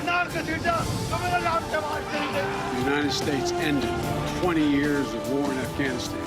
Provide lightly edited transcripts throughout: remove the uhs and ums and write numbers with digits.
The United States ended 20 years of war in Afghanistan.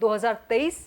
2023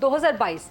2022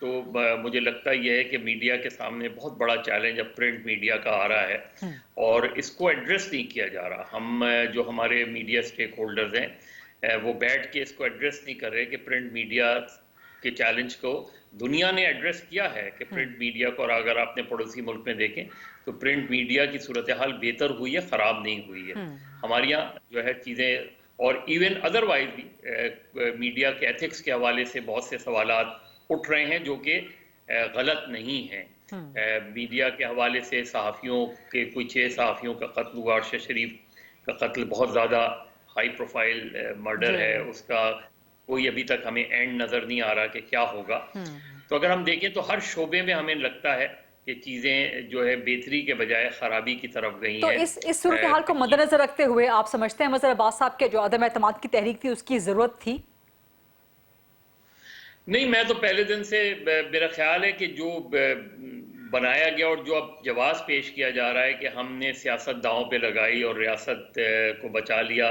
تو مجھے لگتا یہ ہے کہ میڈیا کے سامنے بہت بڑا چیلنج اب پرنٹ میڈیا کا آ رہا ہے اور اس کو ایڈریس نہیں کیا جا رہا. ہم جو ہمارے میڈیا سٹیک ہولڈرز ہیں وہ بیٹھ کے اس کو ایڈریس نہیں کر رہے کہ پرنٹ میڈیا کے چیلنج کو دنیا نے ایڈریس کیا ہے کہ پرنٹ میڈیا کو, اور اگر آپ نے پڑوسی ملک میں دیکھیں تو پرنٹ میڈیا کی صورتحال بہتر ہوئی ہے, خراب نہیں ہوئی ہے. ہمارے یہاں جو ہے چیزیں, اور ایون ادروائز بھی میڈیا کے ایتھکس کے حوالے سے بہت سے سوالات اٹھ رہے ہیں جو کہ غلط نہیں ہیں. میڈیا کے حوالے سے صحافیوں کے کوئی 6 صحافیوں کا قتل ہوا, ارشد شریف کا قتل بہت زیادہ ہائی پروفائل مرڈر ہے, اس کا کوئی ابھی تک ہمیں اینڈ نظر نہیں آ رہا کہ کیا ہوگا. تو اگر ہم دیکھیں تو ہر شعبے میں ہمیں لگتا ہے کہ چیزیں جو ہے بہتری کے بجائے خرابی کی طرف گئی ہیں. تو اس صورتحال کو مد نظر رکھتے ہوئے آپ سمجھتے ہیں مظہر عباس صاحب کے جو عدم اعتماد کی تحریک تھی اس کی ضرورت تھی؟ نہیں, میں تو پہلے دن سے میرا خیال ہے کہ جو بنایا گیا اور جو اب جواز پیش کیا جا رہا ہے کہ ہم نے سیاست داؤں پہ لگائی اور ریاست کو بچا لیا,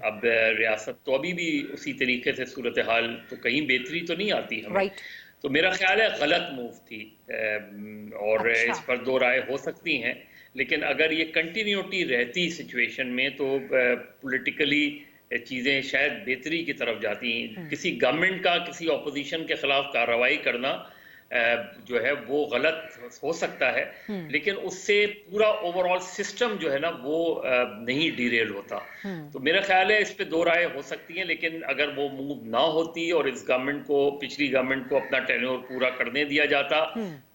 اب ریاست تو ابھی بھی اسی طریقے سے صورتحال, تو کہیں بہتری تو نہیں آتی ہمیں. تو میرا خیال ہے غلط موو تھی اور اس پر 2 رائے ہو سکتی ہیں, لیکن اگر یہ کنٹینیوٹی رہتی سچویشن میں تو پولیٹیکلی چیزیں شاید بہتری کی طرف جاتی ہیں. کسی گورنمنٹ کا کسی اپوزیشن کے خلاف کارروائی کرنا جو ہے وہ غلط ہو سکتا ہے, لیکن اس سے پورا اوور آل سسٹم جو ہے نا وہ نہیں ڈیریل ہوتا. تو میرا خیال ہے اس پہ 2 رائے ہو سکتی ہیں, لیکن اگر وہ موو نہ ہوتی اور اس گورنمنٹ کو, پچھلی گورنمنٹ کو اپنا ٹینیور پورا کرنے دیا جاتا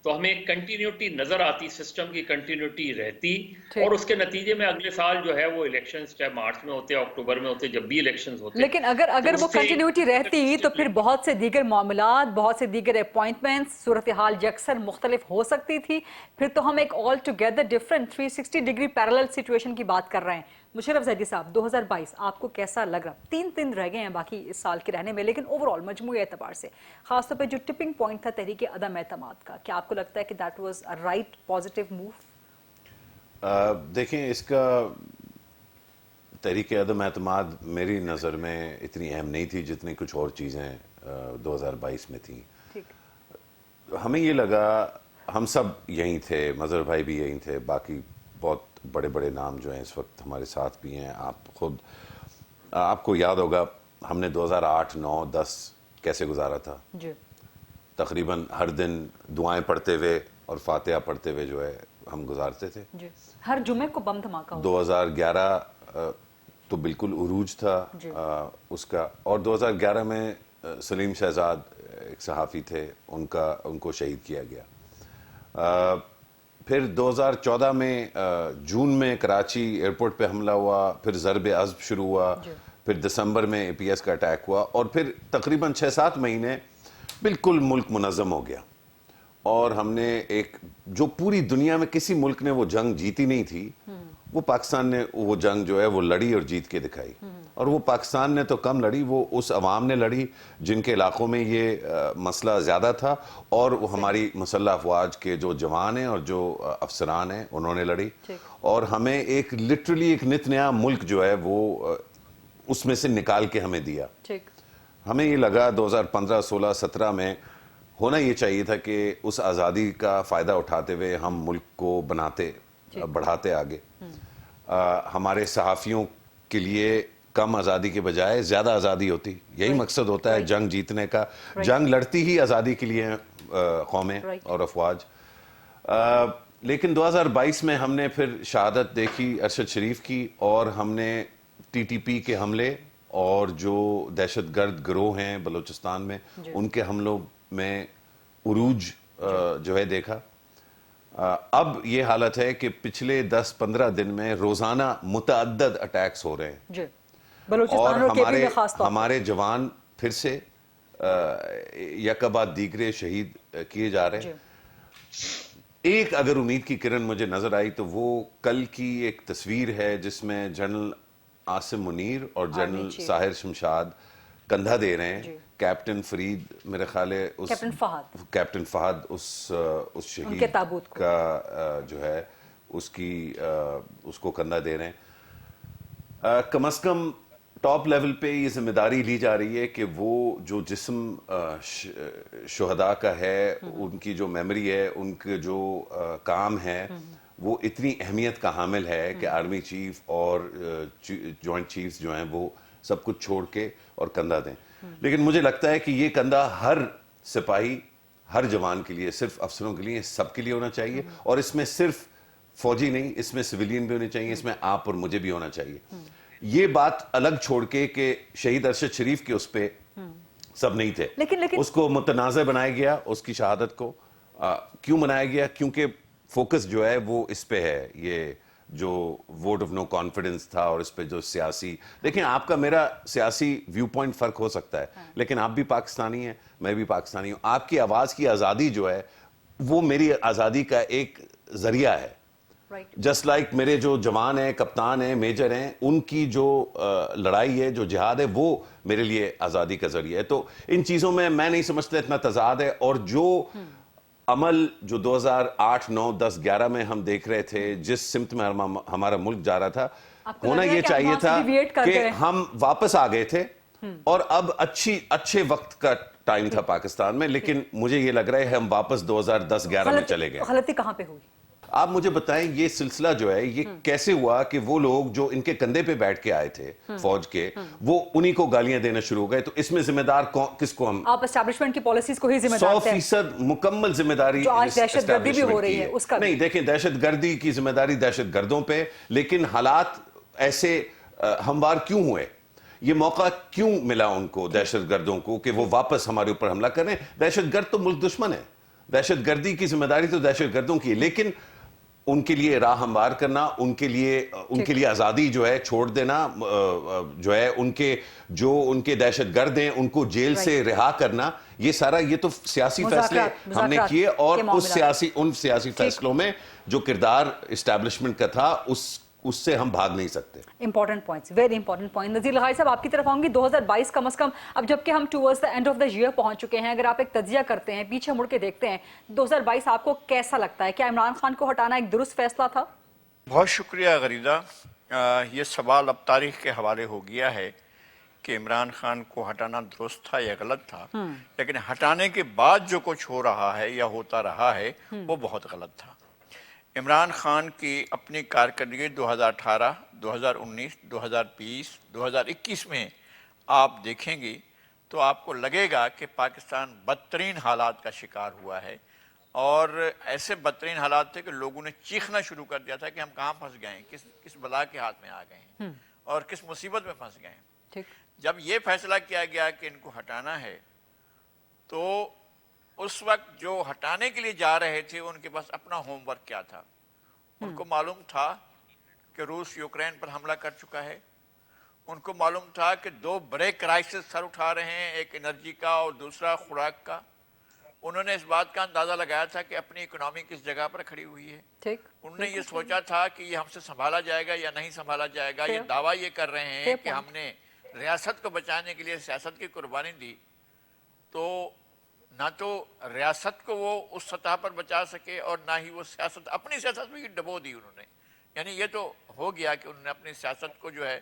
تو ہمیں کنٹینیوٹی نظر آتی, سسٹم کی کنٹینیوٹی رہتی, اور اس کے نتیجے میں اگلے سال جو ہے وہ الیکشنز چاہے مارچ میں ہوتے, اکتوبر میں ہوتے, جب بھی الیکشنز ہوتے. لیکن اگر وہ کنٹینیوٹی رہتی تو پھر بہت سے دیگر معاملات, بہت سے دیگر اپوائنٹمنٹس, صورتحال یکسر مختلف ہو سکتی تھی. پھر تو ہم ایک all together different 360 degree parallel situation کی بات کر رہے ہیں. مشرف زیدی صاحب, 2022 آپ کو کیسا لگ رہا؟ 3 دن رہ گئے ہیں باقی اس سال کے رہنے میں, لیکن اوور آل مجموعی اعتبار سے خاص طور پہ جو ٹپنگ پوائنٹ تھا تحریک عدم اعتماد کا, کیا آپ کو لگتا ہے کہ that was a right positive move? دیکھیں, اس کا تحریک عدم اعتماد میری نظر میں اتنی اہم نہیں تھی جتنی کچھ اور چیزیں 2022 میں تھیں. ہمیں یہ لگا, ہم سب یہیں تھے, مظہر بھائی بھی یہیں تھے, باقی بہت بڑے بڑے نام جو ہیں اس وقت ہمارے ساتھ بھی ہیں. آپ کو یاد ہوگا ہم نے 2008, 9, 10 کیسے گزارا تھا. تقریباً ہر دن دعائیں پڑھتے ہوئے اور فاتحہ پڑھتے ہوئے جو ہے ہم گزارتے تھے. ہر جمعے کو بم دھماکہ. 2011 تو بالکل عروج تھا اس کا, اور 2011 میں سلیم شہزاد ایک صحافی تھے, ان کو شہید کیا گیا. پھر 2014 میں جون میں کراچی ایئرپورٹ پہ حملہ ہوا, پھر ضرب عضب شروع ہوا, پھر دسمبر میں APS کا اٹیک ہوا, اور پھر تقریباً 6-7 مہینے بالکل ملک منظم ہو گیا. اور ہم نے ایک جو پوری دنیا میں کسی ملک نے وہ جنگ جیتی نہیں تھی, وہ پاکستان نے وہ جنگ جو ہے وہ لڑی اور جیت کے دکھائی. اور وہ پاکستان نے تو کم لڑی, وہ اس عوام نے لڑی جن کے علاقوں میں یہ مسئلہ زیادہ تھا, اور وہ ہماری مسلح افواج کے جو جوان ہیں اور جو افسران ہیں انہوں نے لڑی. اور ہمیں ایک لٹرلی ایک نت نیا ملک جو ہے وہ اس میں سے نکال کے ہمیں دیا. ہمیں یہ لگا 2015, 16, 17 میں ہونا یہ چاہیے تھا کہ اس آزادی کا فائدہ اٹھاتے ہوئے ہم ملک کو بڑھاتے آگے. ہمارے صحافیوں کے لیے کم آزادی کے بجائے زیادہ آزادی ہوتی, یہی مقصد ہوتا ہے جنگ جیتنے کا. جنگ لڑتی ہی آزادی کے لیے قومیں اور افواج. لیکن 2022 میں ہم نے پھر شہادت دیکھی ارشد شریف کی, اور ہم نے TTP کے حملے اور جو دہشت گرد گروہ ہیں بلوچستان میں ان کے حملوں میں عروج جو ہے دیکھا. اب یہ حالت ہے کہ پچھلے 10-15 دن میں روزانہ متعدد اٹیکس ہو رہے ہیں, اور ہمارے جوان پھر سے یک بعد دیگرے شہید کیے جا رہے ہیں. ایک اگر امید کی کرن مجھے نظر آئی تو وہ کل کی ایک تصویر ہے جس میں جنرل عاصم منیر اور جنرل ساحر شمشاد کندھا دے رہے ہیں. کیپٹن فرید میرے خیال ہے کیپٹن فہد اس شہید کا جو ہے اس کو کندھا دے رہے ہیں. کم از کم ٹاپ لیول پہ یہ ذمہ داری لی جا رہی ہے کہ وہ جو جسم شہداء کا ہے، ان کی جو میموری ہے، ان کے جو کام ہے، وہ اتنی اہمیت کا حامل ہے کہ آرمی چیف اور جوائنٹ چیفز جو ہیں وہ سب کچھ چھوڑ کے اور کندھا دیں. لیکن مجھے لگتا ہے کہ یہ کندھا ہر سپاہی، ہر جوان کے لیے، صرف افسروں کے لیے، سب کے لیے ہونا چاہیے. اور اس میں صرف فوجی نہیں، اس میں سویلین بھی ہونے چاہیے، اس میں آپ اور مجھے بھی ہونا چاہیے. یہ بات الگ چھوڑ کے کہ شہید ارشد شریف کے اس پہ سب نہیں تھے، لیکن اس کو متنازع بنایا گیا. اس کی شہادت کو کیوں بنایا گیا؟ کیونکہ فوکس جو ہے وہ اس پہ ہے، یہ جو ووٹ آف نو کانفیڈنس تھا، اور اس پہ جو سیاسی، دیکھیں آپ کا میرا سیاسی ویو پوائنٹ فرق ہو سکتا ہے، لیکن آپ بھی پاکستانی ہیں، میں بھی پاکستانی ہوں. آپ کی آواز کی آزادی جو ہے وہ میری آزادی کا ایک ذریعہ ہے. جسٹ لائک میرے جو جوان ہیں، کپتان ہیں، میجر ہیں، ان کی جو لڑائی ہے، جو جہاد ہے، وہ میرے لیے آزادی کا ذریعہ ہے. تو ان چیزوں میں نہیں سمجھتا اتنا تضاد ہے. اور جو عمل جو 2008 9 10 11 میں ہم دیکھ رہے تھے، جس سمت میں ہمارا ملک جا رہا تھا، ہونا یہ چاہیے تھا کہ ہم واپس آ گئے تھے. اور اب اچھے وقت کا ٹائم تھا پاکستان میں، لیکن مجھے یہ لگ رہا ہے ہم واپس 2010 11 میں چلے گئے. غلطی کہاں پہ ہوئی؟ آپ مجھے بتائیں یہ سلسلہ جو ہے یہ کیسے ہوا کہ وہ لوگ جو ان کے کندھے پہ بیٹھ کے آئے تھے فوج کے، وہ انہی کو گالیاں دینا شروع ہو گئے. تو اس میں ذمہ دار کس کو ہم؟ آپ اسٹیبلشمنٹ کی پالیسیز کو ہی ذمہ دار تھے. 100% مکمل ذمہ داری جو آج دہشت گردی بھی ہو رہی ہے اس کا نہیں. دیکھیں دہشت گردی کی ذمہ داری دہشت گردوں پہ، لیکن حالات ایسے ہموار کیوں ہوئے؟ یہ موقع کیوں ملا ان کو، دہشت گردوں کو، کہ وہ واپس ہمارے اوپر حملہ کریں؟ دہشت گرد تو ملک دشمن ہے، دہشت گردی کی ذمہ داری تو دہشت گردوں کی ہے. لیکن ان کے لیے راہ ہموار کرنا، ان کے لیے آزادی جو ہے چھوڑ دینا، جو ہے ان کے دہشت گرد ہیں ان کو جیل سے رہا کرنا، یہ سارا یہ تو سیاسی فیصلے ہم نے کیے. اور ان سیاسی فیصلوں میں جو کردار اسٹیبلشمنٹ کا تھا اس سے ہم بھاگ نہیں سکتے. Important points, very important point. Nazir لغاری صاحب آپ کی طرف آؤں گی. 2022 کم از کم اب جبکہ ہم towards the end of the year پہنچ چکے ہیں، اگر آپ ایک تجزیہ کرتے ہیں، پیچھے مڑ کے دیکھتے ہیں، 2022 آپ کو کیسا لگتا ہے؟ کیا عمران خان کو ہٹانا ایک درست فیصلہ تھا؟ بہت شکریہ غریدہ. یہ سوال اب تاریخ کے حوالے ہو گیا ہے کہ عمران خان کو ہٹانا درست تھا یا غلط تھا، لیکن ہٹانے کے بعد جو کچھ ہو رہا ہے یا ہوتا رہا ہے وہ بہت غلط تھا. عمران خان کی اپنی کارکردگی 2018 2019 2020 2021 میں آپ دیکھیں گی تو آپ کو لگے گا کہ پاکستان بدترین حالات کا شکار ہوا ہے. اور ایسے بدترین حالات تھے کہ لوگوں نے چیخنا شروع کر دیا تھا کہ ہم کہاں پھنس گئے ہیں، کس بلا کے ہاتھ میں آ گئے ہیں اور کس مصیبت میں پھنس گئے ہیں. جب یہ فیصلہ کیا گیا کہ ان کو ہٹانا ہے تو اس وقت جو ہٹانے کے لیے جا رہے تھے ان کے پاس اپنا ہوم ورک کیا تھا. ان کو معلوم تھا کہ روس یوکرین پر حملہ کر چکا ہے. ان کو معلوم تھا کہ 2 بڑے کرائسس سر اٹھا رہے ہیں، ایک انرجی کا اور دوسرا خوراک کا. انہوں نے اس بات کا اندازہ لگایا تھا کہ اپنی اکنامی کس جگہ پر کھڑی ہوئی ہے. انہوں نے یہ سوچا تھا کہ یہ ہم سے سنبھالا جائے گا یا نہیں سنبھالا جائے گا. یہ دعویٰ یہ کر رہے ہیں کہ ہم نے ریاست کو بچانے کے لیے سیاست کی قربانی دی، تو نہ تو ریاست کو وہ اس سطح پر بچا سکے اور نہ ہی وہ سیاست، اپنی سیاست بھی ڈبو دی انہوں نے. یعنی یہ تو ہو گیا کہ انہوں نے اپنی سیاست کو جو ہے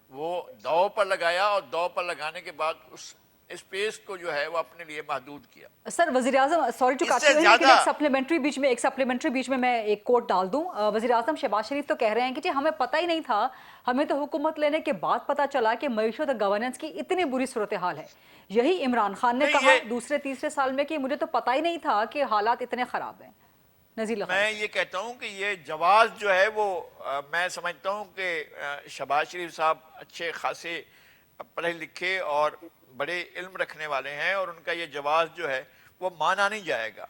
وہ داؤ پر لگایا، اور داؤ پر لگانے کے بعد اس اسپیس کو جو ہے وہ اپنے لیے محدود کیا. سر وزیر اعظم، سوری ٹو کٹ یو، لیکن ایک سپلیمنٹری بیچ میں ایک کوٹ ڈال دوں. وزیر اعظم شہباز شریف تو کہہ رہے ہیں کہ جی ہمیں پتہ ہی نہیں تھا، ہمیں تو حکومت لینے کے بعد پتہ چلا کہ معیشت اور گورننس کی اتنی بری صورتحال ہے. یہی عمران خان نے کہا دوسرے تیسرے سال میں کہ مجھے تو پتہ ہی نہیں تھا کہ حالات اتنے خراب ہیں. میں یہ کہتا ہوں کہ یہ جواز جو ہے وہ میں سمجھتا ہوں کہ شہباز شریف صاحب اچھے خاصے پڑھے لکھے اور بڑے علم رکھنے والے ہیں، اور ان کا یہ جواز جو ہے وہ مانا نہیں جائے گا.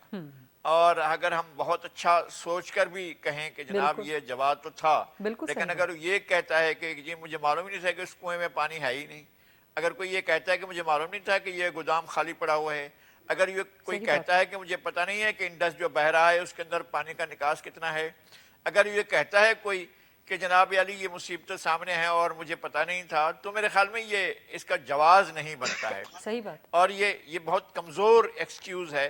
اور اگر ہم بہت اچھا سوچ کر بھی کہیں کہ جناب یہ جواز تو تھا، لیکن اگر یہ کہتا ہے کہ جی مجھے معلوم ہی نہیں تھا کہ اس کنویں میں پانی ہے ہی نہیں، اگر کوئی یہ کہتا ہے کہ مجھے معلوم نہیں تھا کہ یہ گودام خالی پڑا ہوا ہے، اگر یہ کوئی کہتا ہے کہ مجھے پتہ نہیں ہے کہ انڈس جو بہہ رہا ہے اس کے اندر پانی کا نکاس کتنا ہے، اگر یہ کہتا ہے کوئی کہ جناب علی یہ مصیبتیں سامنے ہیں اور مجھے پتہ نہیں تھا، تو میرے خیال میں یہ اس کا جواز نہیں بنتا ہے. صحیح بات. اور یہ بہت کمزور ایکسکیوز ہے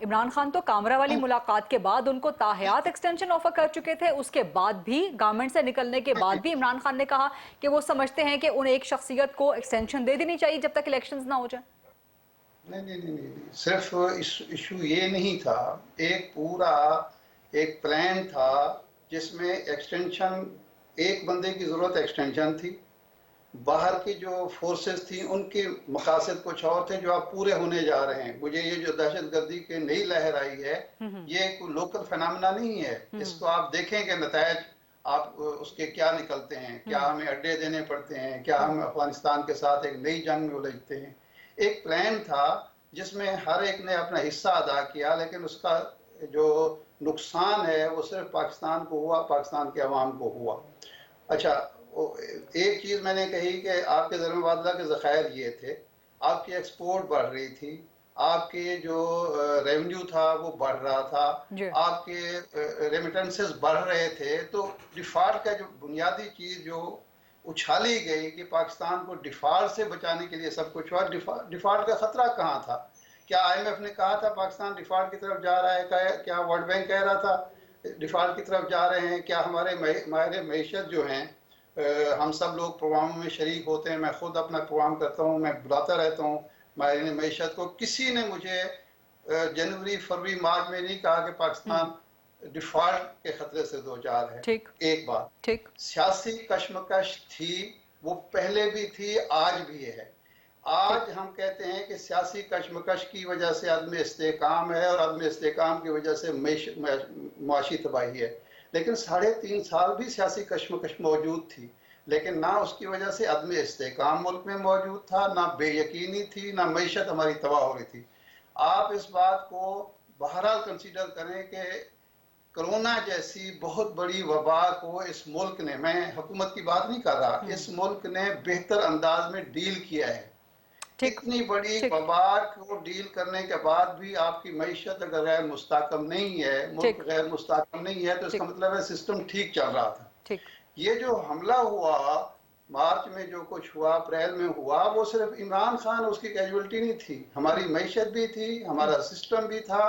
عمران خان تو کامرا والی ملاقات کے بعد ان کو تاحیات ایکسٹینشن آفر کر چکے تھے، اس کے بعد بھی گورنمنٹ سے نکلنے کے بعد بھی عمران خان نے کہا کہ وہ سمجھتے ہیں کہ ان ایک شخصیت کو ایکسٹینشن دے دینی چاہیے جب تک الیکشنز نہ ہو جائیں۔ نہیں، صرف ایشو یہ نہیں تھا، ایک پورا ایک پلان تھا جس میں ایکسٹینشن، ایک بندے کی ضرورت ایکسٹینشن تھی، باہر کی جو فورسز تھیں ان کے مقاصد کچھ اور تھے جو اب پورے ہونے جا رہے ہیں۔ مجھے یہ جو دہشت گردی کی نئی لہر آئی ہے یہ کوئی لوکل فینامنا نہیں ہے، اس کو آپ دیکھیں کہ نتائج آپ اس کے کیا نکلتے ہیں، کیا ہمیں اڈے دینے پڑتے ہیں، کیا ہم افغانستان کے ساتھ ایک نئی جنگ میں الجھتے ہیں۔ ایک پلان تھا جس میں ہر ایک نے اپنا حصہ ادا کیا، لیکن اس کا جو نقصان ہے وہ صرف پاکستان کو ہوا، پاکستان کے عوام کو ہوا۔ اچھا، ایک چیز میں نے کہی کہ آپ کے زر مبادلہ کے ذخائر یہ تھے، آپ کی ایکسپورٹ بڑھ رہی تھی، آپ کے جو ریونیو تھا وہ بڑھ رہا تھا، آپ کے ریمیٹنسز بڑھ رہے تھے، تو ڈیفالٹ کا جو بنیادی چیز جو اچھالی گئی کہ پاکستان کو ڈیفالٹ سے بچانے کے لیے سب کچھ ہوا، ڈیفالٹ کا خطرہ کہاں تھا؟ کیا آئی ایم ایف نے کہا تھا پاکستان ڈیفالٹ کی طرف جا رہا ہے؟ کیا ورلڈ بینک کہہ رہا تھا ڈیفالٹ کی طرف جا رہے ہیں؟ کیا ہمارے ماہر معیشت جو ہیں، ہم سب لوگ پروگراموں میں شریک ہوتے ہیں، میں خود اپنا پروگرام کرتا ہوں، میں بلاتا رہتا ہوں ماہرین معیشت کو، کسی نے مجھے جنوری فروری مارچ میں نہیں کہا کہ پاکستان ڈیفالٹ کے خطرے سے دوچار ہے۔ ایک بات، سیاسی کشمکش تھی، وہ پہلے بھی تھی، آج بھی ہے۔ آج ہم کہتے ہیں کہ سیاسی کشمکش کی وجہ سے عدم استحکام ہے اور عدم استحکام کی وجہ سے معاشی تباہی ہے، لیکن 3.5 سال بھی سیاسی کشمکش موجود تھی، لیکن نہ اس کی وجہ سے عدم استحکام ملک میں موجود تھا، نہ بے یقینی تھی، نہ معیشت ہماری تباہ ہو رہی تھی۔ آپ اس بات کو بہرحال کنسیڈر کریں کہ کرونا جیسی بہت بڑی وبا کو اس ملک نے، میں حکومت کی بات نہیں کر رہا، اس ملک نے بہتر انداز میں ڈیل کیا ہے۔ اتنی بڑی وبا کو ڈیل کرنے کے بعد بھی آپ کی معیشت اگر غیر مستحکم نہیں ہے، ملک غیر مستحکم نہیں ہے، تو اس کا مطلب ہے سسٹم ٹھیک چل رہا تھا۔ یہ جو حملہ ہوا مارچ میں، جو کچھ ہوا اپریل میں ہوا، وہ صرف عمران خان اس کی کیجولٹی نہیں تھی، ہماری معیشت بھی تھی، ہمارا سسٹم بھی تھا،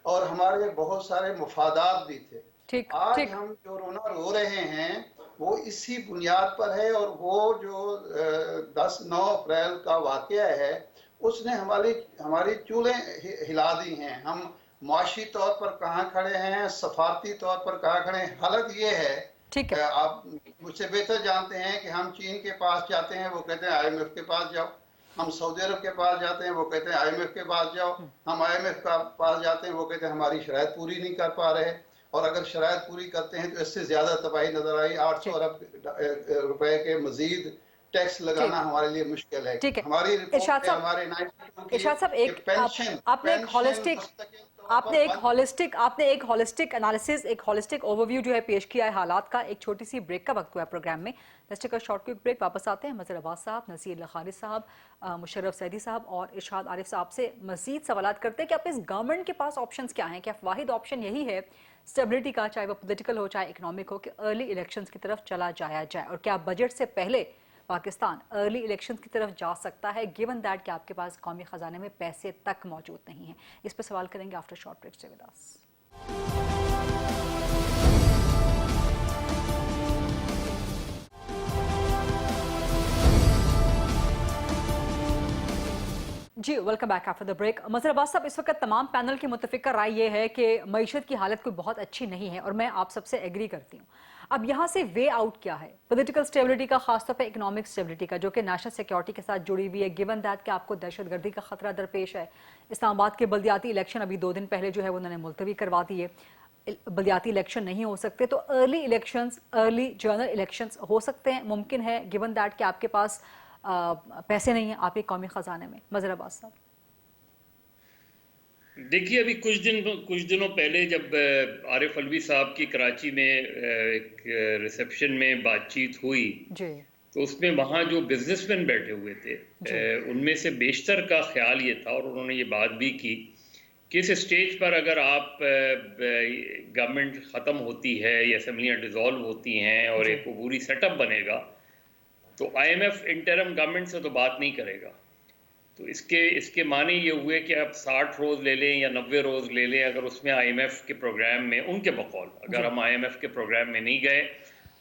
اور ہمارے بہت سارے مفادات بھی تھے۔ آج ہم جو رونا رو رہے ہیں وہ اسی بنیاد پر ہے، اور وہ جو 9 اپریل کا واقعہ ہے اس نے ہماری چولیں ہلا دی ہیں۔ ہم معاشی طور پر کہاں کھڑے ہیں، سفارتی طور پر کہاں کھڑے ہیں۔ حالت یہ ہے، آپ مجھ سے بہتر جانتے ہیں کہ ہم چین کے پاس جاتے ہیں، وہ کہتے ہیں آئی ایم ایف کے پاس جاؤ، ہم سعودی عرب کے پاس جاتے ہیں، وہ کہتے ہیں آئی ایم ایف کے پاس جاؤ، ہم آئی ایم ایف کے پاس جاتے ہیں، وہ کہتے ہیں ہماری شرائط پوری نہیں کر پا رہے، اور اگر شرائط پوری کرتے ہیں تو اس سے زیادہ تباہی نظر آئی۔ 800 ارب روپے کے مزید ٹیکس لگانا ہمارے لیے مشکل ہے۔ ہماری رپورٹ ہمارے ارشاد صاحب، آپ نے ایک ہولسٹک انالیسز، ایک ہولسٹک اوورویو جو ہے پیش کیا ہے حالات کا۔ ایک چھوٹی سی بریک کا وقت ہوا ہے پروگرام میں، let's take a short quick break, واپس آتے ہیں۔ مظہر عباس صاحب، نصیر خالد صاحب، مشرف سعیدی صاحب اور ارشاد عارف صاحب سے مزید سوالات کرتے ہیں کہ اب اس گورنمنٹ کے پاس آپشنز کیا ہیں؟ کیا واحد آپشن یہی ہے اسٹیبلٹی کا، چاہے وہ پولیٹیکل ہو چاہے اکنامک ہو، کہ ارلی الیکشنز کی طرف چلا جایا جائے؟ اور کیا بجٹ سے پہلے پاکستان ارلی الیکشنز کی طرف جا سکتا ہے، گیون دیٹ کہ آپ کے پاس قومی خزانے میں پیسے تک موجود نہیں ہیں؟ اس پہ سوال کریں گے after short break. Stay with us. جی welcome back after the break. Mazhar Abbas صاحب، اس وقت تمام پینل کی متفقہ رائے یہ ہے کہ معیشت کی حالت کوئی بہت اچھی نہیں ہے، اور میں آپ سب سے ایگری کرتی ہوں۔ اب یہاں سے وے آؤٹ کیا ہے؟ پولیٹیکل اسٹیبلٹی کا، خاص طور پہ اکنامک اسٹیبلٹی کا، جو کہ نیشنل سیکیورٹی کے ساتھ جڑی ہوئی ہے، گیون دیٹ کہ آپ کو دہشت گردی کا خطرہ درپیش ہے۔ اسلام آباد کے بلدیاتی الیکشن ابھی 2 دن پہلے جو ہے انہوں نے ملتوی کروا دیے، بلدیاتی الیکشن نہیں ہو سکتے، تو early elections, early general elections ہو سکتے ہیں، ممکن ہے، گیون دیٹ کہ آپ کے پاس پیسے نہیں ہیں آپ کے قومی خزانے میں؟ مظہر عباس صاحب دیکھیے، ابھی کچھ دنوں پہلے جب عارف علوی صاحب کی کراچی میں ایک ریسیپشن میں بات چیت ہوئی تو اس میں وہاں جو بزنس مین بیٹھے ہوئے تھے ان میں سے بیشتر کا خیال یہ تھا، اور انہوں نے یہ بات بھی کی کہ اس اسٹیج پر اگر آپ گورنمنٹ ختم ہوتی ہے یا اسمبلیاں ڈیزالو ہوتی ہیں اور ایک عبوری سیٹ اپ بنے گا تو I M F interim government سے تو بات نہیں کرے گا، تو اس کے معنی یہ ہوئے کہ اب 60 روز لے لیں یا 90 روز لے لیں، اگر اس میں IMF کے پروگرام میں ان کے بقول اگر ہم IMF کے پروگرام میں نہیں گئے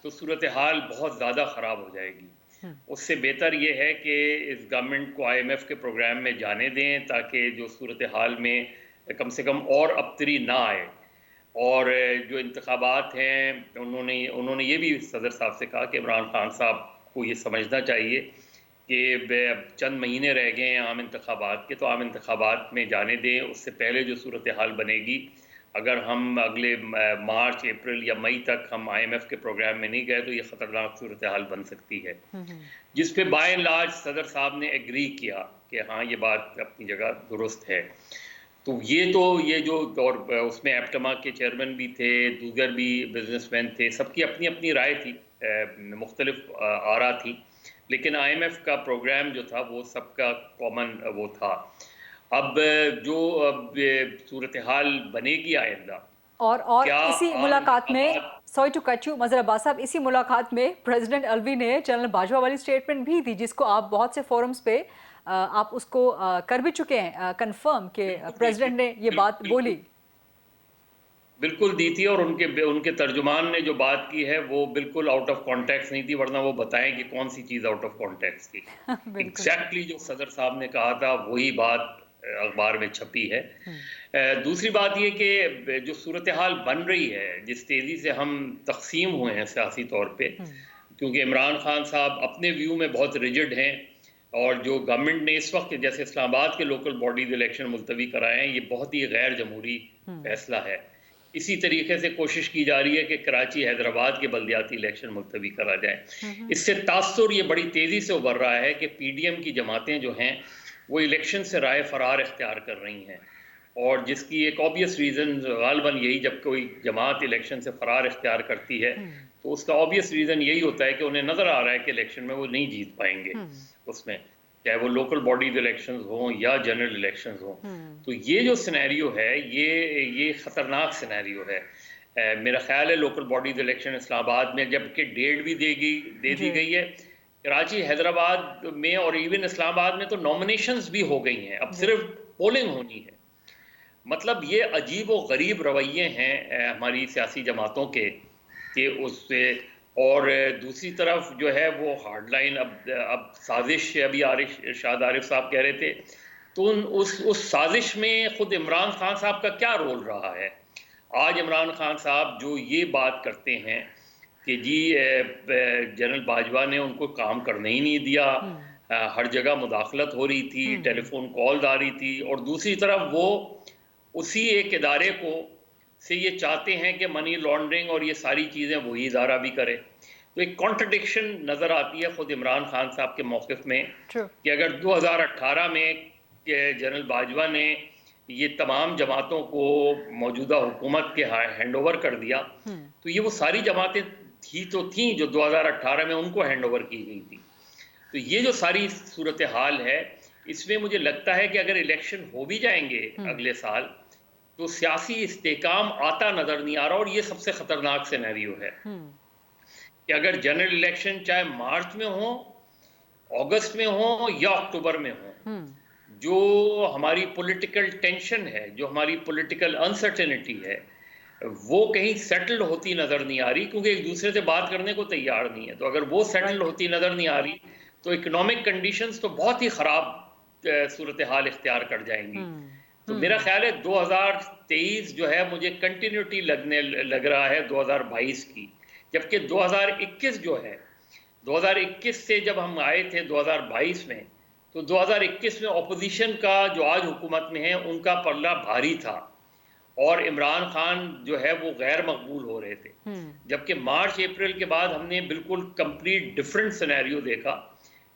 تو صورتحال بہت زیادہ خراب ہو جائے گی۔ اس سے بہتر یہ ہے کہ اس گورنمنٹ کو IMF کے پروگرام میں جانے دیں تاکہ جو صورتحال میں کم سے کم اور ابتری نہ آئے، اور جو انتخابات ہیں انہوں نے یہ بھی صدر صاحب سے کہا کہ عمران خان صاحب کو یہ سمجھنا چاہیے کہ چند مہینے رہ گئے ہیں عام انتخابات کے، تو عام انتخابات میں جانے دیں۔ اس سے پہلے جو صورتحال بنے گی، اگر ہم اگلے مارچ، اپریل یا مئی تک ہم IMF کے پروگرام میں نہیں گئے تو یہ خطرناک صورتحال بن سکتی ہے، جس پہ بائی اینڈ لارج صدر صاحب نے ایگری کیا کہ ہاں یہ بات اپنی جگہ درست ہے۔ تو یہ جو اور اس میں ایپٹما کے چیئرمین بھی تھے، دیگر بھی بزنس مین تھے، سب کی اپنی اپنی رائے تھی، مختلف آرا تھی، لیکن IMF کا پروگرام جو تھا وہ سب کا کامن وہ تھا۔ اب جو صورتحال بنے گی آئندہ، اور اسی ملاقات میں سوری ٹو کٹ یو مظہر عباس صاحب، اسی ملاقات میں پریزیڈنٹ الوی نے جنرل باجوہ والی اسٹیٹمنٹ بھی دی، جس کو آپ بہت سے فورمز پہ آپ اس کو کر بھی چکے ہیں کنفرم کہ پریزیڈنٹ نے یہ بات بولی۔ بالکل دی تھی، اور ان کے ترجمان نے جو بات کی ہے وہ بالکل آؤٹ آف کانٹیکس نہیں تھی، ورنہ وہ بتائیں کہ کون سی چیز آؤٹ آف کانٹیکس تھی۔ ایگزیکٹلی جو صدر صاحب نے کہا تھا وہی بات اخبار میں چھپی ہے۔ دوسری بات یہ کہ جو صورتحال بن رہی ہے، جس تیزی سے ہم تقسیم ہوئے ہیں سیاسی طور پہ، کیونکہ عمران خان صاحب اپنے ویو میں بہت ریجڈ ہیں، اور جو گورنمنٹ نے اس وقت جیسے اسلام آباد کے لوکل باڈیز الیکشن ملتوی کرائے ہیں، یہ بہت ہی غیر جمہوری فیصلہ ہے۔ اسی طریقے سے کوشش کی جا رہی ہے کہ کراچی، حیدرآباد کے بلدیاتی الیکشن ملتوی کرا جائے۔ اس سے تاثر یہ بڑی تیزی سے ابھر رہا ہے کہ PDM کی جماعتیں جو ہیں وہ الیکشن سے رائے فرار اختیار کر رہی ہیں، اور جس کی ایک آبویس ریزن غالباً یہی، جب کوئی جماعت الیکشن سے فرار اختیار کرتی ہے تو اس کا آبویس ریزن یہی ہوتا ہے کہ انہیں نظر آ رہا ہے کہ الیکشن میں وہ نہیں جیت پائیں گے، اس میں چاہے وہ لوکل باڈیز الیکشنز ہوں یا جنرل الیکشنز ہوں۔ تو یہ جو سینیریو ہے یہ خطرناک سینیریو ہے۔ میرا خیال ہے لوکل باڈیز الیکشن اسلام آباد میں جبکہ ڈیٹ بھی دے دی گئی ہے، کراچی، حیدرآباد میں اور ایون اسلام آباد میں تو نامینیشنز بھی ہو گئی ہیں، اب صرف پولنگ ہونی ہے۔ مطلب یہ عجیب و غریب رویے ہیں ہماری سیاسی جماعتوں کے، کہ اس سے، اور دوسری طرف جو ہے وہ ہارڈ لائن اب سازش، ابھی شاد عارف صاحب کہہ رہے تھے، تو اس سازش میں خود عمران خان صاحب کا کیا رول رہا ہے؟ آج عمران خان صاحب جو یہ بات کرتے ہیں کہ جی جنرل باجوہ نے ان کو کام کرنے ہی نہیں دیا، ہر جگہ مداخلت ہو رہی تھی، ٹیلی فون کالز آ رہی تھی، اور دوسری طرف وہ اسی ایک ادارے کو سے یہ چاہتے ہیں کہ منی لانڈرنگ اور یہ ساری چیزیں وہی ادارہ بھی کرے۔ تو ایک کانٹرڈکشن نظر آتی ہے خود عمران خان صاحب کے موقف میں، کہ اگر 2018 میں جنرل باجوہ نے یہ تمام جماعتوں کو موجودہ حکومت کے ہینڈ اوور کر دیا، تو یہ وہ ساری جماعتیں تھیں جو 2018 میں ان کو ہینڈ اوور کی گئی تھی۔ تو یہ جو ساری صورتحال ہے، اس میں مجھے لگتا ہے کہ اگر الیکشن ہو بھی جائیں گے اگلے سال تو سیاسی استحکام آتا نظر نہیں آ رہا، اور یہ سب سے خطرناک سینیریو ہے کہ اگر جنرل الیکشن چاہے مارچ میں ہوں، اگست میں ہوں یا اکتوبر میں ہوں، جو ہماری پولیٹیکل ٹینشن ہے، جو ہماری پولیٹیکل انسرٹینٹی ہے، وہ کہیں سیٹلڈ ہوتی نظر نہیں آ رہی، کیونکہ ایک دوسرے سے بات کرنے کو تیار نہیں ہے۔ تو اگر وہ سیٹلڈ ہوتی نظر نہیں آ رہی تو اکنامک کنڈیشنز تو بہت ہی خراب صورتحال اختیار کر جائیں گی۔ تو میرا خیال ہے 2023 جو ہے مجھے کنٹینیوٹی لگ رہا ہے 2022 کی، جبکہ 2021 جو ہے، 2021 سے جب ہم آئے تھے 2022 میں، تو 2021 میں اپوزیشن کا جو آج حکومت میں ہے ان کا پلہ بھاری تھا، اور عمران خان جو ہے وہ غیر مقبول ہو رہے تھے، جبکہ مارچ اپریل کے بعد ہم نے بالکل کمپلیٹ ڈیفرنٹ سینیریو دیکھا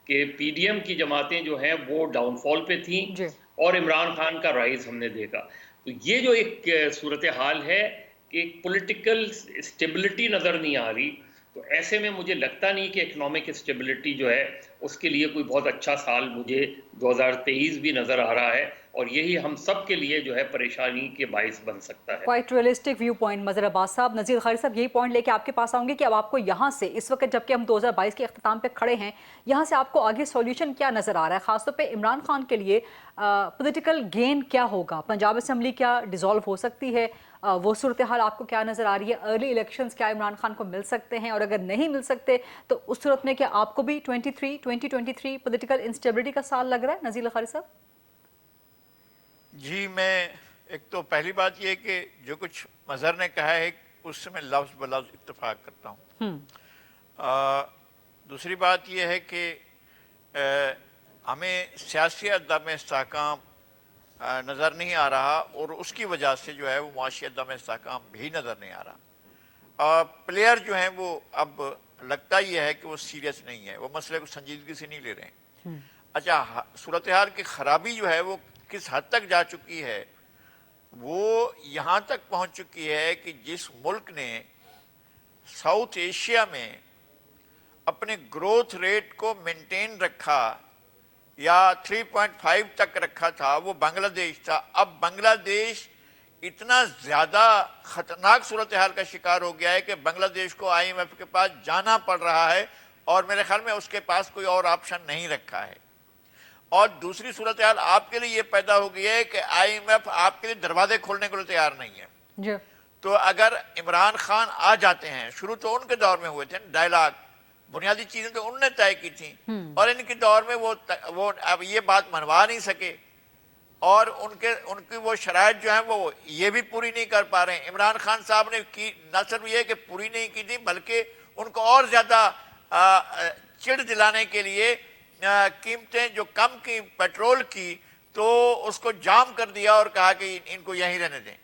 کہ PDM کی جماعتیں جو ہیں وہ ڈاؤن فال پہ تھیں، اور عمران خان کا رائز ہم نے دیکھا۔ تو یہ جو ایک صورتحال ہے کہ ایک پولیٹیکل اسٹیبلٹی نظر نہیں آ رہی، تو ایسے میں مجھے لگتا نہیں کہ اکنامک اسٹیبلٹی جو ہے اس کے لیے کوئی بہت اچھا سال مجھے 2023 بھی نظر آ رہا ہے، اور یہی ہم سب کے لیے جو ہے پریشانی کے باعث بن سکتا ہے. کوائٹ ریئلسٹک ویو پوائنٹ مظہر عباس صاحب. نذیر خالد صاحب یہی پوائنٹ لے کے آپ کے پاس آؤں گے کہ اب آپ کو یہاں سے اس وقت جبکہ ہم 2022 کے اختتام پہ کھڑے ہیں, یہاں سے آپ کو آگے سولوشن کیا نظر آ رہا ہے, خاص طور پہ عمران خان کے لیے پولیٹیکل گین کیا ہوگا؟ پنجاب اسمبلی کیا ڈیزالو ہو سکتی ہے؟ وہ صورتحال آپ کو کیا نظر آ رہی ہے؟ ارلی الیکشنز کیا عمران خان کو مل سکتے ہیں, اور اگر نہیں مل سکتے تو اس صورت میں کیا آپ کو بھی 2023 پولیٹیکل انسٹیبلٹی کا سال لگ رہا ہے نذیر خالد صاحب؟ جی میں ایک تو پہلی بات یہ کہ جو کچھ مظہر نے کہا ہے اس سے میں لفظ بلفظ اتفاق کرتا ہوں. دوسری بات یہ ہے کہ ہمیں سیاسی عدم استحکام نظر نہیں آ رہا, اور اس کی وجہ سے جو ہے وہ معاشی عدم استحکام بھی نظر نہیں آ رہا. پلیئر جو ہیں وہ اب لگتا یہ ہے کہ وہ سیریس نہیں ہے, وہ مسئلے کو سنجیدگی سے نہیں لے رہے ہیں. اچھا, صورتحال کی خرابی جو ہے وہ کس حد تک جا چکی ہے؟ وہ یہاں تک پہنچ چکی ہے کہ جس ملک نے ساؤتھ ایشیا میں اپنے گروتھ ریٹ کو مینٹین رکھا یا 3.5 تک رکھا تھا وہ بنگلہ دیش تھا. اب بنگلہ دیش اتنا زیادہ خطرناک صورتحال کا شکار ہو گیا ہے کہ بنگلہ دیش کو IMF کے پاس جانا پڑ رہا ہے, اور میرے خیال میں اس کے پاس کوئی اور آپشن نہیں رکھا ہے. اور دوسری صورتحال آپ کے لیے یہ پیدا ہو گئی ہے کہ IMF آپ کے لیے دروازے کھولنے کے لیے تیار نہیں ہے. جی. تو اگر عمران خان آ جاتے ہیں, شروع تو ان کے دور میں ہوئے تھے ڈائلاگ, بنیادی چیزیں تو انہوں نے طے کی تھیں, اور ان کے دور میں وہ اب یہ بات منوا نہیں سکے, اور ان کی وہ شرائط جو ہیں وہ یہ بھی پوری نہیں کر پا رہے ہیں. عمران خان صاحب نے کی نہ صرف یہ کہ پوری نہیں کی تھی, بلکہ ان کو اور زیادہ چڑ دلانے کے لیے قیمتیں جو کم کی پیٹرول کی تو اس کو جام کر دیا اور کہا کہ ان کو یہیں رہنے دیں.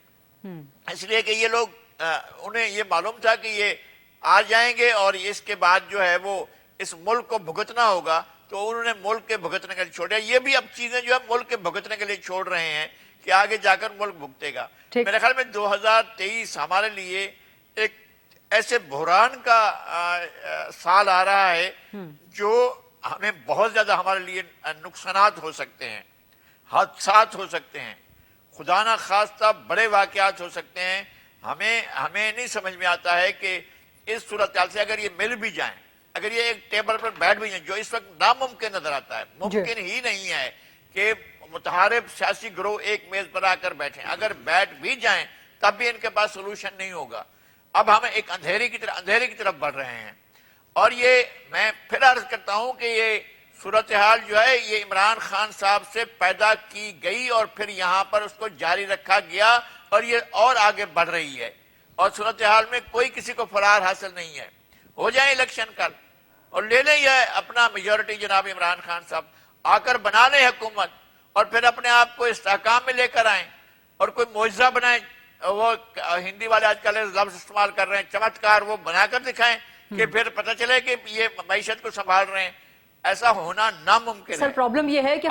اس لیے کہ یہ لوگ انہیں یہ معلوم تھا کہ یہ آ جائیں گے اور اس کے بعد جو ہے وہ اس ملک کو بھگتنا ہوگا, تو انہوں نے ملک کے بھگتنے کے لیے چھوڑا. یہ بھی اب چیزیں جو ہے ملک کے بھگتنے کے لیے چھوڑ رہے ہیں کہ آگے جا کر ملک بھگتے گا. میرے خیال میں 2023 ہمارے لیے ایک ایسے بحران کا سال آ رہا ہے جو ہمیں بہت زیادہ ہمارے لیے نقصانات ہو سکتے ہیں, حادثات ہو سکتے ہیں, خدا نہ خواستہ بڑے واقعات ہو سکتے ہیں. ہمیں نہیں سمجھ میں آتا ہے کہ اس صورتحال سے اگر یہ مل بھی جائیں, اگر یہ ایک ٹیبل پر بیٹھ بھی جائیں, جو اس وقت ناممکن نظر آتا ہے, ممکن ہی نہیں ہے کہ متحارب سیاسی گروہ ایک میز پر آ کر بیٹھیں. اگر بیٹھ بھی جائیں تب بھی ان کے پاس سولوشن نہیں ہوگا. اب ہم ایک اندھیرے کی طرف بڑھ رہے ہیں, اور یہ میں پھر عرض کرتا ہوں کہ یہ صورتحال جو ہے یہ عمران خان صاحب سے پیدا کی گئی اور پھر یہاں پر اس کو جاری رکھا گیا, اور یہ اور آگے بڑھ رہی ہے, اور صورتحال میں کوئی کسی کو فرار حاصل نہیں ہے. ہو جائیں الیکشن کل اور لے لیں یہ اپنا میجورٹی جناب عمران خان صاحب, آ کر بنا لیں حکومت, اور پھر اپنے آپ کو استحکام میں لے کر آئیں اور کوئی معجزہ بنائیں. وہ ہندی والے آج کل لفظ استعمال کر رہے ہیں چمتکار, وہ بنا کر دکھائیں کہ پھر پتہ چلے کہ یہ معیشت کو سنبھال رہے ہیں. ایسا ہونا ناممکن ہے. سر پرابلم یہ ہے کہ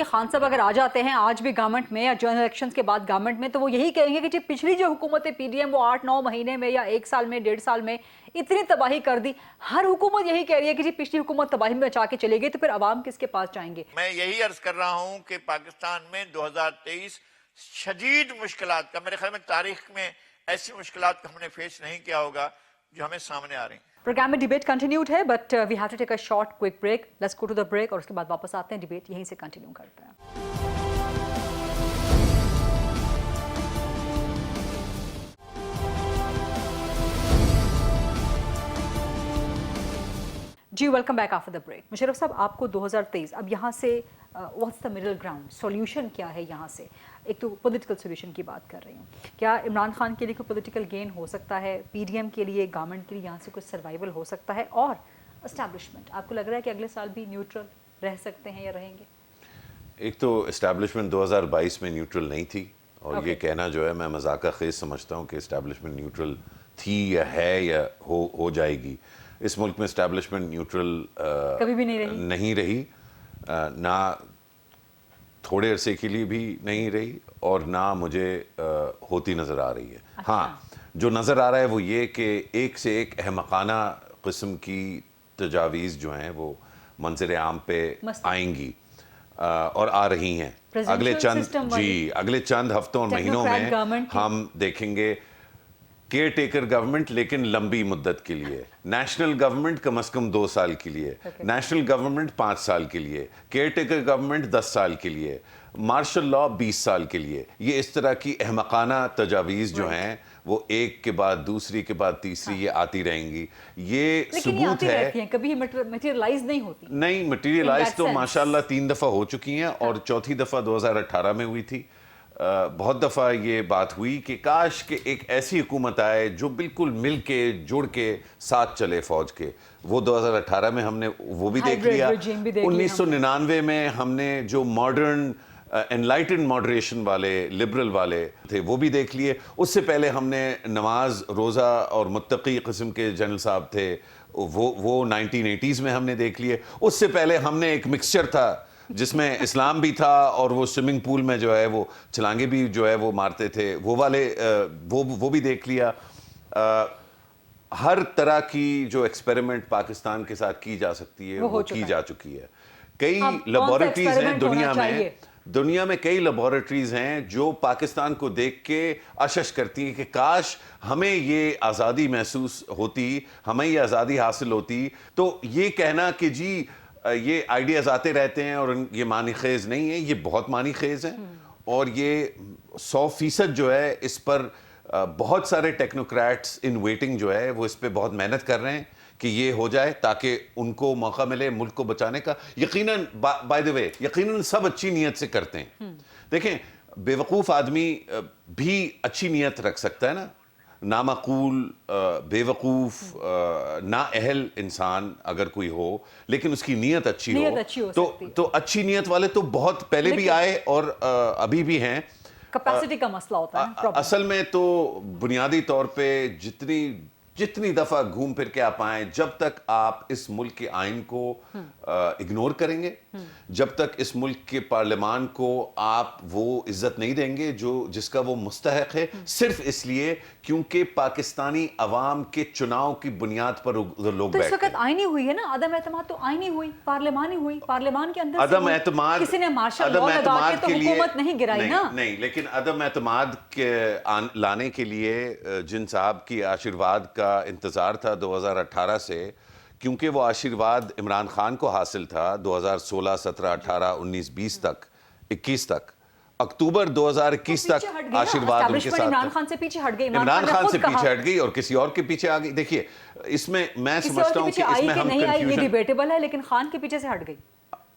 خان صاحب اگر آ جاتے ہیں آج بھی گورنمنٹ میں یا جنرل الیکشنز کے بعد گورنمنٹ میں, تو وہ یہی کہیں گے کہ جی پچھلی جو حکومت PDM وہ 8-9 مہینے میں یا 1 سال میں 1.5 سال میں اتنی تباہی کر دی. ہر حکومت یہی کہہ رہی ہے کہ جی پچھلی حکومت تباہی میں بچا کے چلے گئی, تو پھر عوام کس کے پاس جائیں گے؟ میں یہی عرض کر رہا ہوں کہ پاکستان میں 2023 شدید مشکلات کا, میرے خیال میں تاریخ میں ایسی مشکلات کا ہم نے فیس نہیں کیا ہوگا جو ہمیں سامنے آ رہی ہیں. پروگرام میں ڈیبیٹ کنٹینیوڈ ہے, but we have to take a short quick break. Let's go to the break, اور اس کے بعد واپس آتے ہیں, ڈیبیٹ یہیں سے کنٹینیو کرتے ہیں. جی welcome back after the break. Musharraf صاحب, آپ کو 2023 اب یہاں سے what's the middle ground, solution کیا ہے یہاں سے؟ ایک تو پولیٹیکل سولوشن کی بات کر رہی ہوں, کیا عمران خان کے لیے کوئی پولیٹیکل گین ہو سکتا ہے؟ PDM کے لیے, گورنمنٹ کے لیے یہاں سے کوئی سروائیول ہو سکتا ہے؟ اور اسٹیبلشمنٹ, آپ کو لگ رہا ہے کہ اگلے سال بھی نیوٹرل رہ سکتے ہیں یا رہیں گے؟ ایک تو اسٹیبلشمنٹ 2022 میں نیوٹرل نہیں تھی, اور یہ کہنا جو ہے میں مذاقہ خیز سمجھتا ہوں کہ اسٹیبلشمنٹ نیوٹرل تھی یا ہے یا ہو جائے گی. اس ملک میں اسٹیبلشمنٹ نیوٹرل کبھی بھی نہیں رہی, نہ تھوڑے عرصے کے لیے بھی نہیں رہی, اور نہ مجھے ہوتی نظر آ رہی ہے. ہاں, جو نظر آ رہا ہے وہ یہ کہ ایک سے ایک احمقانہ قسم کی تجاویز جو ہیں وہ منظر عام پہ آئیں گی. اور آ رہی ہیں اگلے چند ہفتوں اور مہینوں میں ہم دیکھیں گے کیئر ٹیکر گورنمنٹ، لیکن لمبی مدت کے لیے، نیشنل گورنمنٹ کم از کم 2 سال کے لیے، نیشنل گورنمنٹ 5 سال کے لیے، کیئر ٹیکر گورنمنٹ 10 سال کے لیے، مارشل لا 20 سال کے لیے. یہ اس طرح کی احمقانہ تجاویز جو ہیں وہ ایک کے بعد دوسری کے بعد تیسری یہ آتی رہیں گی. یہ ثبوت ہے، کبھی مٹیریلائز نہیں ہوتی. نہیں، مٹیریلائز تو ماشاءاللہ 3 دفعہ ہو چکی ہیں، اور چوتھی دفعہ 2018 میں ہوئی تھی. بہت دفعہ یہ بات ہوئی کہ کاش کہ ایک ایسی حکومت آئے جو بالکل مل کے جڑ کے ساتھ چلے فوج کے. وہ 2018 میں ہم نے وہ بھی دیکھ لیا. 1999 میں ہم نے جو ماڈرن انلائٹنڈ ماڈریشن والے لبرل والے تھے وہ بھی دیکھ لیے. اس سے پہلے ہم نے نماز روزہ اور متقی قسم کے جنرل صاحب تھے، وہ 1980s میں ہم نے دیکھ لیے. اس سے پہلے ہم نے ایک مکسچر تھا جس میں اسلام بھی تھا اور وہ سوئمنگ پول میں جو ہے وہ چھلانگے بھی جو ہے وہ مارتے تھے، وہ والے وہ بھی دیکھ لیا. ہر طرح کی جو ایکسپیریمنٹ پاکستان کے ساتھ کی جا سکتی ہے وہ کی جا چکی ہے. کئی لیبارٹریز ہیں دنیا میں کئی لیبارٹریز ہیں جو پاکستان کو دیکھ کے اشش کرتی ہیں کہ کاش ہمیں یہ آزادی محسوس ہوتی، ہمیں یہ آزادی حاصل ہوتی. تو یہ کہنا کہ جی یہ آئیڈیاز آتے رہتے ہیں اور یہ معنی خیز نہیں ہے، یہ بہت معنی خیز ہیں. اور یہ 100% جو ہے اس پر بہت سارے ٹیکنوکریٹس ان ویٹنگ جو ہے وہ اس پہ بہت محنت کر رہے ہیں کہ یہ ہو جائے تاکہ ان کو موقع ملے ملک کو بچانے کا. یقیناً بائی دی وے یقیناً سب اچھی نیت سے کرتے ہیں. دیکھیں بیوقوف آدمی بھی اچھی نیت رکھ سکتا ہے نا، نامعقول بے وقوف نااہل انسان اگر کوئی ہو لیکن اس کی نیت اچھی ہو تو اچھی نیت والے تو بہت پہلے بھی آئے اور ابھی بھی ہیں. کیپیسٹی کا مسئلہ ہوتا ہے اصل میں تو بنیادی طور پہ جتنی دفعہ گھوم پھر کے آپ آئیں، جب تک آپ اس ملک کے آئین کو اگنور کریں گے، جب تک اس ملک کے پارلیمان کو آپ وہ عزت نہیں دیں گے جس کا وہ مستحق ہے، صرف اس لیے کیونکہ پاکستانی عوام کے چناؤ کی بنیاد پر لوگ بیٹھتے ہیں. اس وقت آئینی ہوئی ہے نا، عدم اعتماد تو آئینی ہوئی، پارلیمانی ہوئی، پارلیمان کے اندر عدم اعتماد کسی نے مارشل لا لگا کے تو حکومت نہیں گرائی نا. نہیں، لیکن عدم اعتماد کے لانے کے لیے جن صاحب کی آشیرواد کا انتظار تھا 2018 سے، کیونکہ وہ آشیرواد عمران خان کو حاصل تھا 2016 17 18 19 20 تک 21 تک، اکتوبر 2021 تک آشیرواد ان کے ساتھ. عمران خان سے پیچھے ہٹ گئی، عمران خان سے پیچھے ہٹ گئی اور کسی اور کے پیچھے آ گئی. دیکھیے اس میں میں سمجھتا ہوں کہ اس میں ہم کنفیوژن یہ ڈیبیٹیبل ہے، لیکن خان کے پیچھے سے ہٹ گئی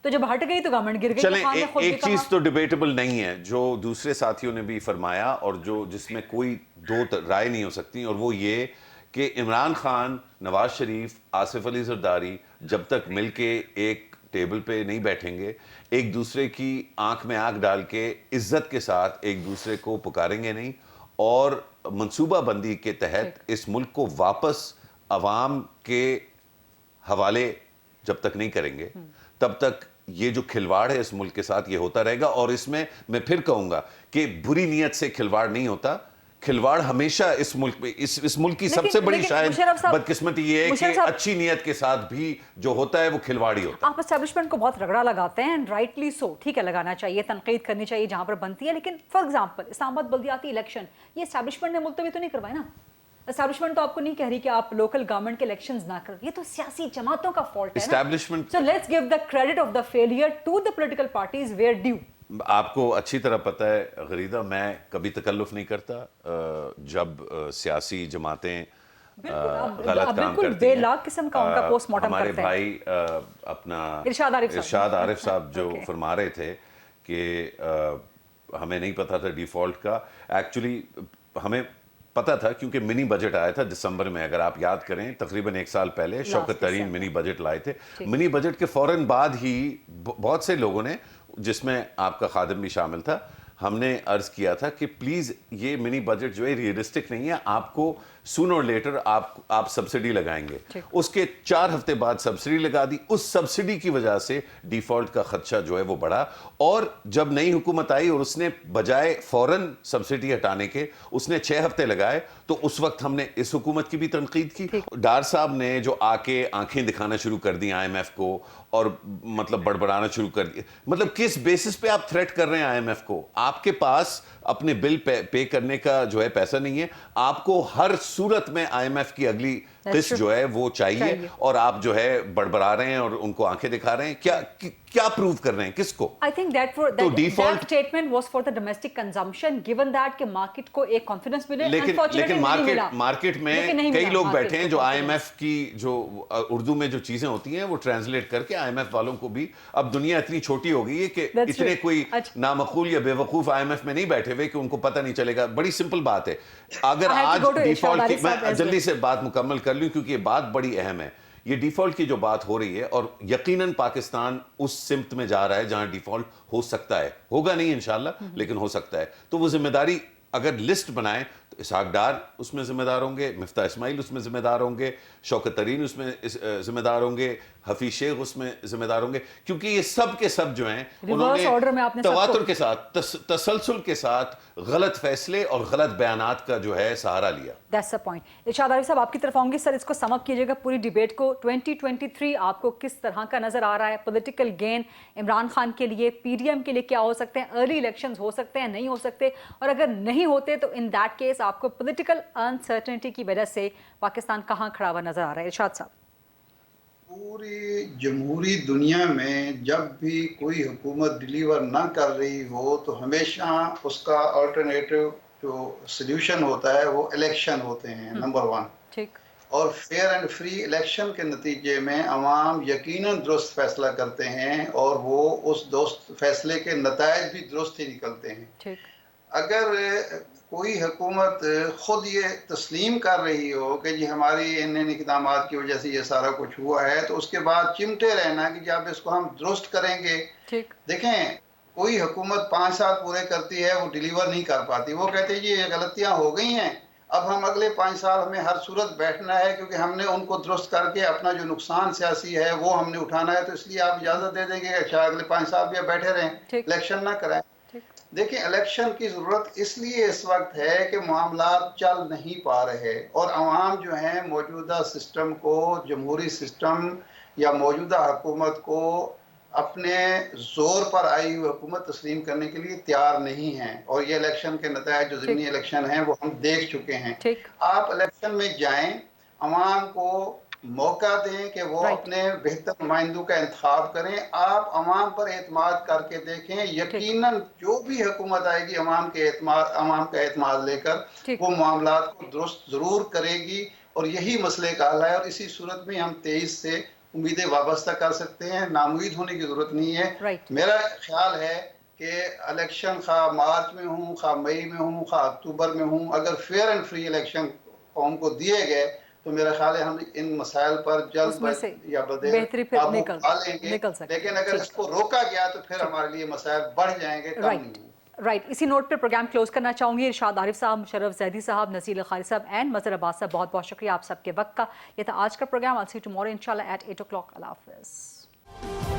تو جب ہٹ گئی تو گورنمنٹ گر گئی. چلیں ایک چیز تو ڈیبیٹیبل نہیں ہے جو دوسرے ساتھیوں نے بھی فرمایا اور جس میں کوئی دو رائے نہیں ہو سکتی، اور وہ یہ کہ عمران خان، نواز شریف، آصف علی زرداری جب تک مل کے ایک ٹیبل پہ نہیں بیٹھیں گے، ایک دوسرے کی آنکھ میں آنکھ ڈال کے عزت کے ساتھ ایک دوسرے کو پکاریں گے نہیں، اور منصوبہ بندی کے تحت اس ملک کو واپس عوام کے حوالے جب تک نہیں کریں گے، تب تک یہ جو کھلواڑ ہے اس ملک کے ساتھ یہ ہوتا رہے گا. اور اس میں پھر کہوں گا کہ بری نیت سے کھلواڑ نہیں ہوتا. کھلواڑ ہمیشہ اس ملک میں اس ملک کی سب سے بڑی شاید بدقسمتی یہ ہے کہ اچھی نیت کے ساتھ بھی جو ہوتا ہے وہ کھلواڑی ہوتا ہے. آپ اسٹیبلشمنٹ کو بہت رگڑا لگاتے ہیں، اینڈ رائٹلی سو، ٹھیک ہے، لگانا چاہیے، تنقید کرنی چاہیے جہاں پر بنتی ہے، لیکن فار ایگزامپل اسلام آباد بلدیاتی الیکشن یہ اسٹیبلشمنٹ نے ملتوی تو نہیں کروائی نا. اسٹیبلشمنٹ تو آپ کو نہیں کہہ رہی کہ آپ لوکل گورنمنٹ کے الیکشنز نہ کریں، یہ تو سیاسی جماعتوں کا فالٹ ہے. Establishment, so let's give the credit of the failure to the political parties where due. آپ کو اچھی طرح پتہ ہے غریدہ، میں کبھی تکلف نہیں کرتا جب سیاسی جماعتیں غلط کام کرتی ہیں. ہمارے بھائی اپنا ارشاد عارف صاحب جو فرما رہے تھے کہ ہمیں نہیں پتا تھا ڈیفالٹ کا، ایکچولی ہمیں پتا تھا کیونکہ منی بجٹ آیا تھا دسمبر میں. اگر آپ یاد کریں تقریباً 1 سال پہلے شوکت ترین منی بجٹ لائے تھے. منی بجٹ کے فوراً بعد ہی بہت سے لوگوں نے، جس میں آپ کا خادم بھی شامل تھا، ہم نے عرض کیا تھا کہ پلیز یہ منی بجٹ جو ہے ریئلسٹک نہیں ہے، آپ کو sooner or later آپ سبسڈی لگائیں گے. اس کے 4 ہفتے بعد سبسڈی لگا دی. اس سبسڈی کی وجہ سے ڈیفالٹ کا خدشہ جو ہے وہ بڑھا, اور جب نئی حکومت آئی اور اس نے بجائے فوراً سبسڈی ہٹانے کے اس نے 6 ہفتے لگائے, تو اس وقت ہم نے اس حکومت کی بھی تنقید کی. ڈار صاحب نے جو آ کے آنکھیں دکھانا شروع کر دی آئی ایم ایف کو, اور مطلب بڑبڑانا شروع کر دیا, مطلب کس بیسس پہ آپ تھریٹ کر رہے ہیں آئی ایم ایف کو؟ آپ کے پاس اپنے بل پے کرنے کا جو ہے پیسہ نہیں ہے, آپ کو ہر صورت میں آئی ایم ایف کی اگلی قسط جو ہے وہ چاہیے, اور آپ جو ہے بڑبڑا رہے ہیں اور ان کو آنکھیں دکھا رہے ہیں. کیا پروو کر رہے ہیں کس کو؟ I think that statement was for the domestic consumption, given that کہ مارکیٹ کو ایک کانفیڈنس ملے. لیکن مارکیٹ میں کئی لوگ بیٹھے ہیں جو آئی ایم ایف کی جو اردو میں جو چیزیں ہوتی ہیں وہ ٹرانسلیٹ کر کے آئی ایم ایف والوں کو بھی, اب دنیا اتنی چھوٹی ہو گئی ہے کہ اتنے کوئی نامعقول یا بے وقوف آئی ایم ایف میں نہیں بیٹھے ہوئے کہ ان کو پتہ نہیں چلے گا. بڑی سمپل بات ہے. اگر آج ڈیفالٹ کی, میں جلدی سے بات مکمل کر لوں کیونکہ یہ بات بڑی اہم ہے. یہ ڈیفالٹ کی جو بات ہو رہی ہے, اور یقیناً پاکستان اس سمت میں جا رہا ہے جہاں ڈیفالٹ ہو سکتا ہے, ہوگا نہیں انشاءاللہ لیکن ہو سکتا ہے. تو وہ ذمہ داری اگر لسٹ بنائیں تو اسحاق ڈار اس میں ذمہ دار ہوں گے, مفتاح اسماعیل اس میں ذمہ دار ہوں گے, شوکت ترین اس میں ذمہ دار ہوں گے, حفیظ شیخ اس میں ذمہ دار ہوں گے, کیونکہ یہ سب کے سب جو ہیں انہوں نے تواتر کے ساتھ, تسلسل کے ساتھ غلط فیصلے اور غلط بیانات کا جو ہے سہارا لیا. That's the point. ارشاد عارف صاحب آپ کی طرف آؤں گی. سر اس کو سم اپ کیجیے گا پوری ڈیبیٹ کو. 2023 آپ کو کس طرح کا نظر آ رہا ہے؟ پولیٹیکل گین عمران خان کے لیے, پی ڈی ایم کے لیے کیا ہو سکتے ہیں؟ ارلی الیکشنز ہو سکتے ہیں, نہیں ہو سکتے, اور اگر نہیں ہوتے تو ان دیٹ کیس آپ کو پولیٹیکل انسرٹنٹی کی وجہ سے پاکستان کہاں کھڑا ہوا نظر آ رہا ہے؟ ارشاد صاحب. پوری جمہوری دنیا میں جب بھی کوئی حکومت ڈیلیور نہ کر رہی ہو تو ہمیشہ اس کا آلٹرنیٹو جو سلیوشن ہوتا ہے وہ الیکشن ہوتے ہیں, نمبر 1. ٹھیک. اور فیئر اینڈ فری الیکشن کے نتیجے میں عوام یقیناً درست فیصلہ کرتے ہیں, اور وہ اس درست فیصلے کے نتائج بھی درست ہی نکلتے ہیں. ٹھیک. اگر کوئی حکومت خود یہ تسلیم کر رہی ہو کہ جی ہماری ان اقدامات کی وجہ سے یہ سارا کچھ ہوا ہے, تو اس کے بعد چمٹے رہنا کہ جب اس کو ہم درست کریں گے. دیکھیں, کوئی حکومت 5 سال پورے کرتی ہے وہ ڈیلیور نہیں کر پاتی. وہ کہتے ہیں جی یہ غلطیاں ہو گئی ہیں, اب ہم اگلے 5 سال ہمیں ہر صورت بیٹھنا ہے کیونکہ ہم نے ان کو درست کر کے اپنا جو نقصان سیاسی ہے وہ ہم نے اٹھانا ہے, تو اس لیے آپ اجازت دے دیں گے کہ اچھا اگلے 5 سال بھی بیٹھے رہیں, الیکشن نہ کرائیں. دیکھیں, الیکشن کی ضرورت اس لیے اس وقت ہے کہ معاملات چل نہیں پا رہے, اور عوام جو ہیں موجودہ سسٹم کو, جمہوری سسٹم یا موجودہ حکومت کو اپنے زور پر آئی ہوئی حکومت تسلیم کرنے کے لیے تیار نہیں ہیں. اور یہ الیکشن کے نتائج جو ضمنی الیکشن ہیں وہ ہم دیکھ چکے ہیں. آپ الیکشن میں جائیں, عوام کو موقع دیں کہ وہ اپنے بہتر نمائندوں کا انتخاب کریں. آپ عوام پر اعتماد کر کے دیکھیں, یقیناً جو بھی حکومت آئے گی عوام کا اعتماد لے کر وہ معاملات کو درست ضرور کرے گی, اور یہی مسئلے کا حل ہے. اور اسی صورت میں ہم 23 سے امیدیں وابستہ کر سکتے ہیں, نامید ہونے کی ضرورت نہیں ہے. میرا خیال ہے کہ الیکشن خواہ مارچ میں ہوں, خواہ مئی میں ہوں, خواہ اکتوبر میں ہوں, اگر فیئر اینڈ فری الیکشن قوم کو دیے گئے تو میرا خیال ہے ہم ان مسائل پر جلد یا بدیر قابو پا لیں گے. لیکن اگر اس کو روکا گیا تو پھر ہمارے لیے مسائل بڑھ جائیں گے, کم نہیں. رائٹ. اسی نوٹ پہ پروگرام کلوز کرنا چاہوں گی. ارشاد عارف صاحب, مشرف زیدی صاحب, نذیر القاری صاحب اینڈ مظہر عباس صاحب, بہت بہت شکریہ آپ سب کے وقت کا. یہ تھا آج کا programme. I'll see you tomorrow inshallah at 8 o'clock. اللہ حافظ.